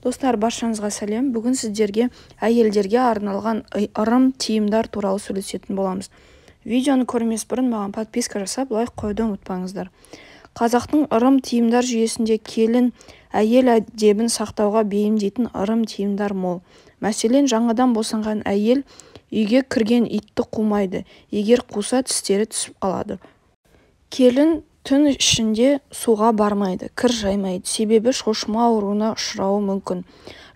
Достар, баршаңызға сәлем. Бүгін сіздерге әйелдерге арналған ырым тиымдар туралы сөйлесетін боламыз. Видеоны көрмес бұрын маған подписка жасап, лайк қоюды ұмытпаңыздар. Қазақтың ырым тиымдар жүйесінде келін әйел әдебін сақтауға бейімдейтін ырым тиымдар мол. Мәселен, жаңадан босанған әйел үйге кірген итті қумайды, егер қуса тістері түсіп қалады. Келін түн ішінде суға бармайды, кір жаймайды, себебі шошыма ауруына ұшырауы мүмкін.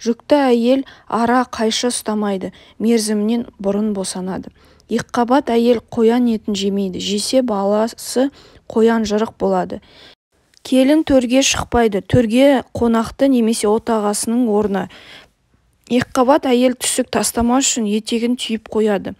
Жүкті әйел ара қайшы ұстамайды, мерзімінен бұрын босанады. Екіқабат әйел қоян етін жемейді, жесе баласы қоян жырық болады. Келін төрге шықпайды, төрге қонақты немесе отағасының орны. Екіқабат әйел түсік тастамас үшін етегін түйіп қояды.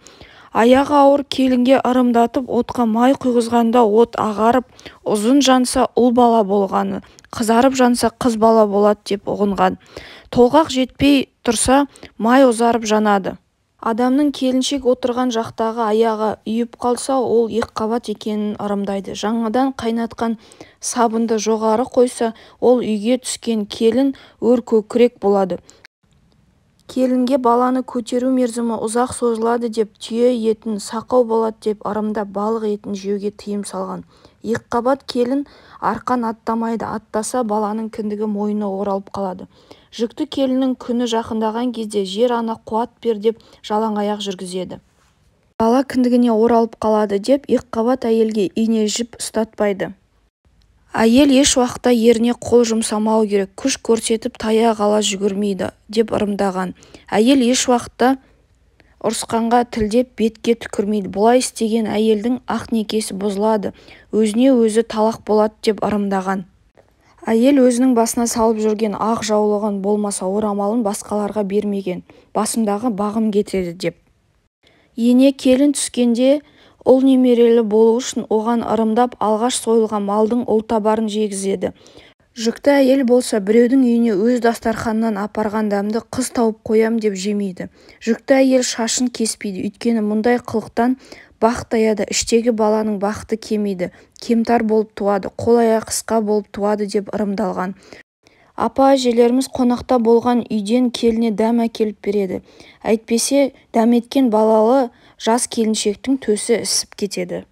Аяғы ауыр келінге ырымдатып отқа май құйғызғанда от ағарып, ұзын жанса ұл бала болғаны, қызарып жанса қыз бала болады деп ұғынған. Толғақ жетпей тұрса май ұзарып жанады. Адамның келіншек отырған жақтағы аяғы үйіп қалса, ол екіқабат екенін ырымдайды. Жаңадан қайнатқан сабынды жоғары қойса, ол үйге түскен келін өркөкірек болады. Келінге баланы көтеру мерзімі ұзақ созылады деп, түйе етін сақау болады деп ырымда балық етін жеуге тыйым салған. Екіқабат келін арқан аттамайды, аттаса баланың кіндігі мойнына оралып қалады. Жүкті келіннің күні жақындаған кезде жер ана қуат бер деп жалаң аяқ жүргізеді. Бала кіндігіне оралып қалады деп екіқабат әйелге ине жіп ұстатпайды. Әйел еш уақытта еріне қол жұмсамау керек, күш көрсетіп таяқ ала жүгірмейді деп ырымдаған. Әйел еш уақытта ұрысқанға тілдеп бетке түкірмейді. Бұлай істеген әйелдің ақ некесі бұзылады, өзіне өзі талақ болады деп ырымдаған. Әйел өзінің басына салып жүрген ақ жаулығын болмаса орамалын басқаларға бермеген, басымдағы бағым кетеді деп. Ене келін түскенде ұл немерелі болу үшін оған ырымдап алғаш сойылған малдың ұлтабарын жегізеді. Жүкті әйел болса біреудің үйіне өз дастарханынан апарған дәмді қыз тауып қоям деп жемейді. Жүкті әйел шашын кеспейді, өйткені мұндай қылықтан бақ таяды, іштегі баланың бақыты кемейді, кемтар болып туады, қол-аяқ қысқа болып туады деп ырымдалған. Апа-әжелеріміз қонақта болған үйден келіне дәм әкеліп береді. Әйтпесе дәметкен балалы жас келіншектің төсі ісіп кетеді.